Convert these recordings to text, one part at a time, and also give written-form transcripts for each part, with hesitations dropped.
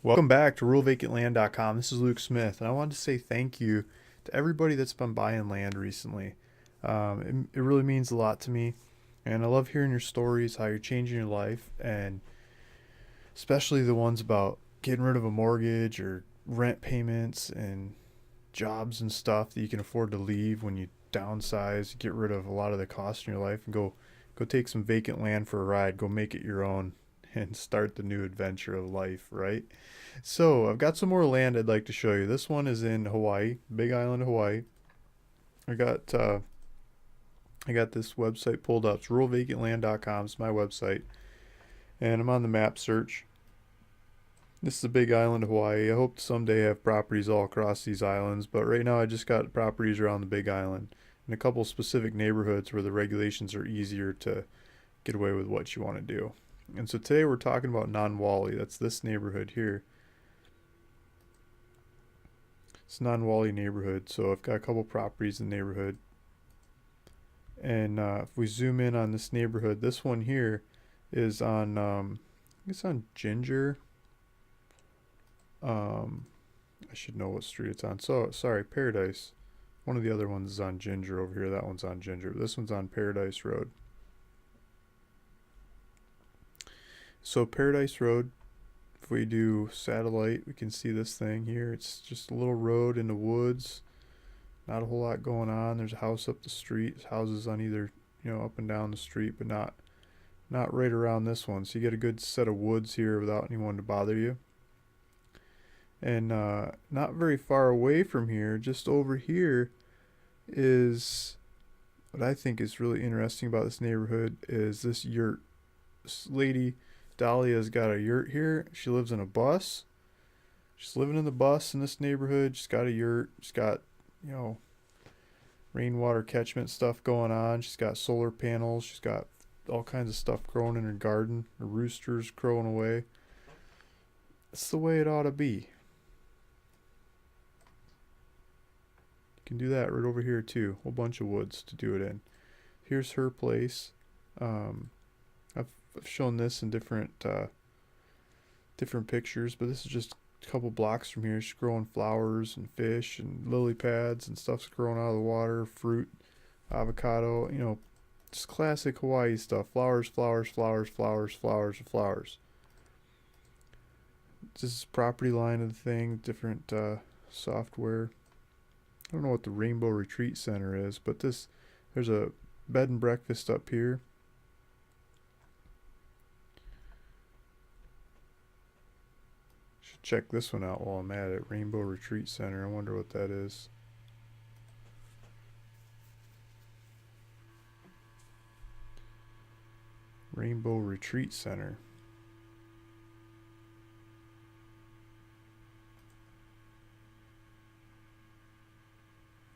Welcome back to RuralVacantLand.com. This is Luke Smith, and I wanted to say thank you to everybody that's been buying land recently. It really means a lot to me, and I love hearing your stories, how you're changing your life, and especially the ones about getting rid of a mortgage or rent payments and jobs and stuff that you can afford to leave when you downsize, get rid of a lot of the costs in your life, and go take some vacant land for a ride, go make it your own, and start the new adventure of life, right? So I've got some more land I'd like to show you. This one is in Hawaii, Big Island, Hawaii. I got uh, I got this website pulled up. It's ruralvacantland.com. It's my website, and I'm on the map search. This is a big island, Hawaii. I hope to someday have properties all across these islands, but right now I just got properties around the big island in a couple specific neighborhoods where the regulations are easier to get away with what you want to do. And so today we're talking about Non-Wally. That's this neighborhood here. It's Non-Wally neighborhood. So I've got a couple properties in the neighborhood. And if we zoom in on this neighborhood, this one here is on, it's on Ginger. I should know what street it's on. So, sorry, Paradise. One of the other ones is on Ginger over here. That one's on Ginger. This one's on Paradise Road. So Paradise Road, if we do satellite, we can see this thing here. It's just a little road in the woods. Not a whole lot going on. There's a house up the street. There's houses on either, up and down the street, but not right around this one. So you get a good set of woods here without anyone to bother you. And not very far away from here, just over here, is what I think is really interesting about this neighborhood is this yurt. This lady, Dahlia's got a yurt here. She lives in a bus. She's living in the bus in this neighborhood. She's got a yurt. She's got, rainwater catchment stuff going on. She's got solar panels. She's got all kinds of stuff growing in her garden. Her rooster's crowing away. It's the way it ought to be. You can do that right over here too. A whole bunch of woods to do it in. Here's her place. I've shown this in different pictures, but this is just a couple blocks from here. She's growing flowers and fish and lily pads and stuff's growing out of the water, fruit, avocado, just classic Hawaii stuff. Flowers, flowers, flowers, flowers, flowers, flowers. This is property line of the thing, different software. I don't know what the Rainbow Retreat Center is, but there's a bed and breakfast up here. Should check this one out while I'm at it. Rainbow Retreat Center. I wonder what that is. Rainbow Retreat Center.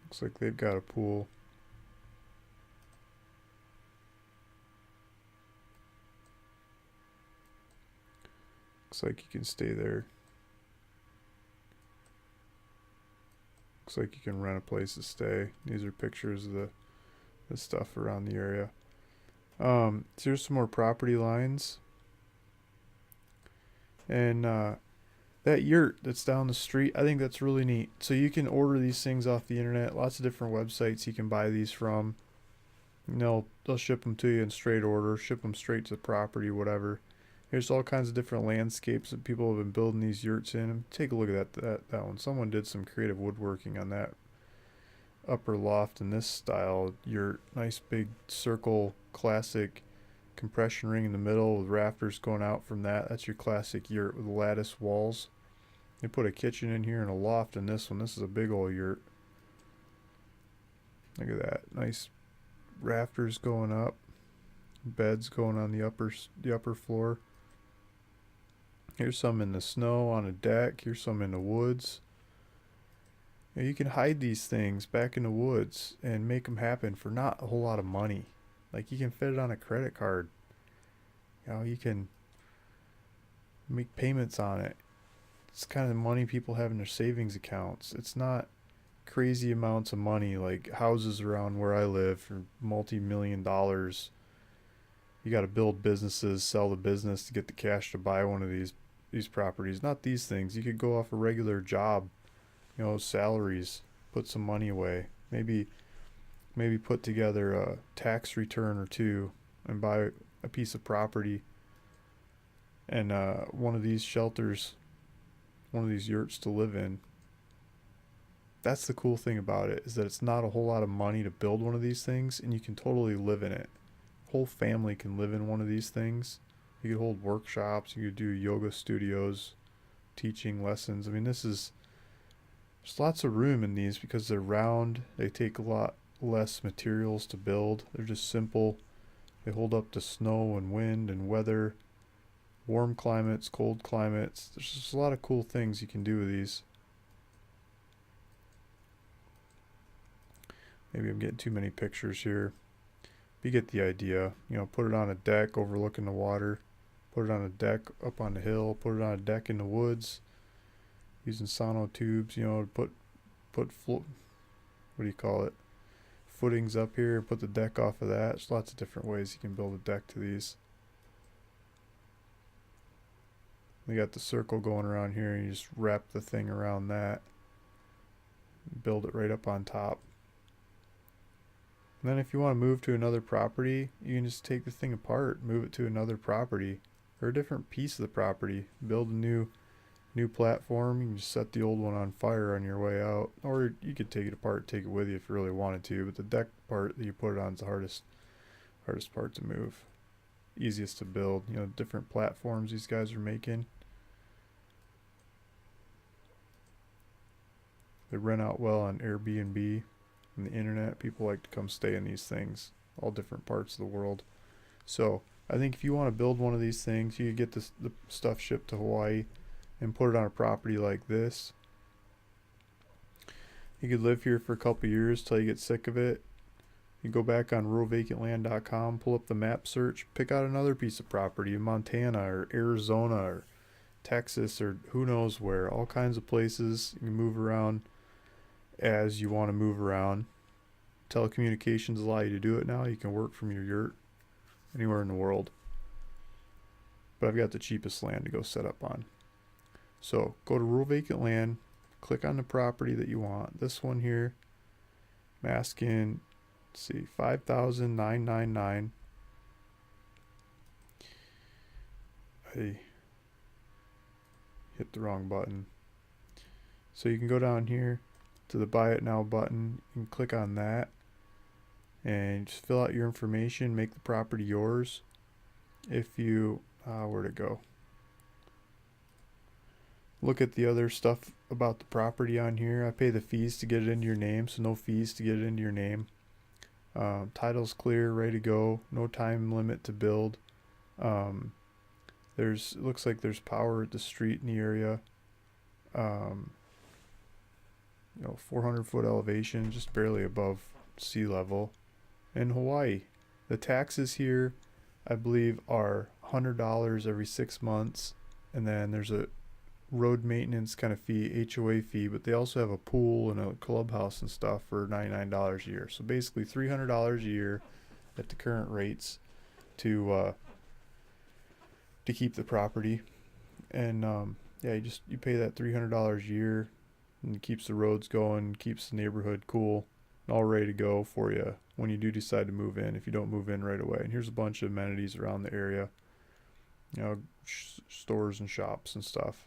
Looks like they've got a pool. Looks like you can stay there. Looks like you can rent a place to stay. These are pictures of the stuff around the area. So here's some more property lines. And that yurt that's down the street, I think that's really neat. So you can order these things off the internet. Lots of different websites you can buy these from. They'll ship them to you in straight order, ship them straight to the property, whatever. Here's all kinds of different landscapes that people have been building these yurts in. Take a look at that one. Someone did some creative woodworking on that upper loft in this style yurt. Nice big circle, classic compression ring in the middle with rafters going out from that. That's your classic yurt with lattice walls. They put a kitchen in here and a loft in this one. This is a big old yurt. Look at that. Nice rafters going up. Beds going on the upper floor. Here's some in the snow on a deck. Here's some in the woods. You can hide these things back in the woods and make them happen for not a whole lot of money. Like you can fit it on a credit card. You can make payments on it. It's kind of money people have in their savings accounts. It's not crazy amounts of money like houses around where I live for multi-million dollars. You got to build businesses, sell the business to get the cash to buy one of these these properties, not these things. You could go off a regular job, salaries, put some money away, maybe put together a tax return or two and buy a piece of property and one of these shelters, one of these yurts to live in. That's the cool thing about it, is that it's not a whole lot of money to build one of these things, and you can totally live in it. Whole family can live in one of these things. You could hold workshops, you could do yoga studios, teaching lessons. I mean, there's lots of room in these because they're round. They take a lot less materials to build. They're just simple. They hold up to snow and wind and weather, warm climates, cold climates. There's just a lot of cool things you can do with these. Maybe I'm getting too many pictures here. But you get the idea. Put it on a deck overlooking the water. Put it on a deck up on the hill. Put it on a deck in the woods. Using sono tubes, to put what do you call it? Footings up here. Put the deck off of that. There's lots of different ways you can build a deck to these. They got the circle going around here, and you just wrap the thing around that. Build it right up on top. And then if you want to move to another property, you can just take the thing apart, move it to another property or a different piece of the property. Build a new platform. You can just set the old one on fire on your way out, or you could take it apart, take it with you if you really wanted to. But the deck part that you put it on is the hardest part to move. Easiest to build. Different platforms these guys are making. They rent out well on Airbnb and the internet. People like to come stay in these things, all different parts of the world. So I think if you want to build one of these things, you could get the stuff shipped to Hawaii and put it on a property like this. You could live here for a couple years till you get sick of it. You go back on ruralvacantland.com, pull up the map search, pick out another piece of property in Montana or Arizona or Texas or who knows where. All kinds of places. You can move around as you want to move around. Telecommunications allow you to do it now. You can work from your yurt anywhere in the world. But I've got the cheapest land to go set up on. So go to Rural Vacant Land, click on the property that you want. This one here, I'm asking, let's see, $5,999. I hit the wrong button. So you can go down here to the Buy It Now button and click on that and just fill out your information, make the property yours. If you, where'd it go? Look at the other stuff about the property on here. I pay the fees to get it into your name, so no fees to get it into your name. Title's clear, ready to go, no time limit to build. It looks like there's power at the street in the area. 400-foot elevation, just barely above sea level. In Hawaii, the taxes here, I believe, are $100 every 6 months, and then there's a road maintenance kind of fee, HOA fee, but they also have a pool and a clubhouse and stuff for $99 a year. So basically $300 a year at the current rates to keep the property. And you pay that $300 a year, and it keeps the roads going, keeps the neighborhood cool, and all ready to go for you when you do decide to move in, if you don't move in right away. And here's a bunch of amenities around the area, stores and shops and stuff.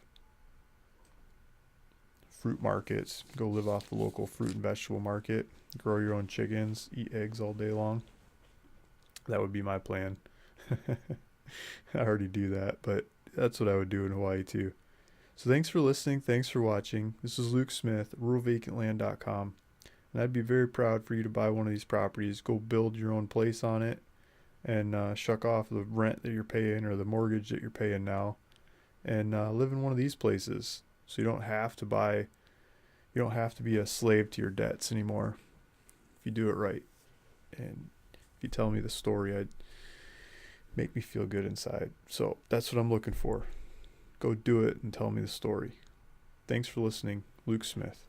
Fruit markets, go live off the local fruit and vegetable market, grow your own chickens, eat eggs all day long. That would be my plan. I already do that, but that's what I would do in Hawaii too. So thanks for listening. Thanks for watching. This is Luke Smith, ruralvacantland.com. And I'd be very proud for you to buy one of these properties. Go build your own place on it and shuck off the rent that you're paying or the mortgage that you're paying now and live in one of these places. So you don't have to be a slave to your debts anymore if you do it right. And if you tell me the story, I'd make me feel good inside. So that's what I'm looking for. Go do it and tell me the story. Thanks for listening. Luke Smith.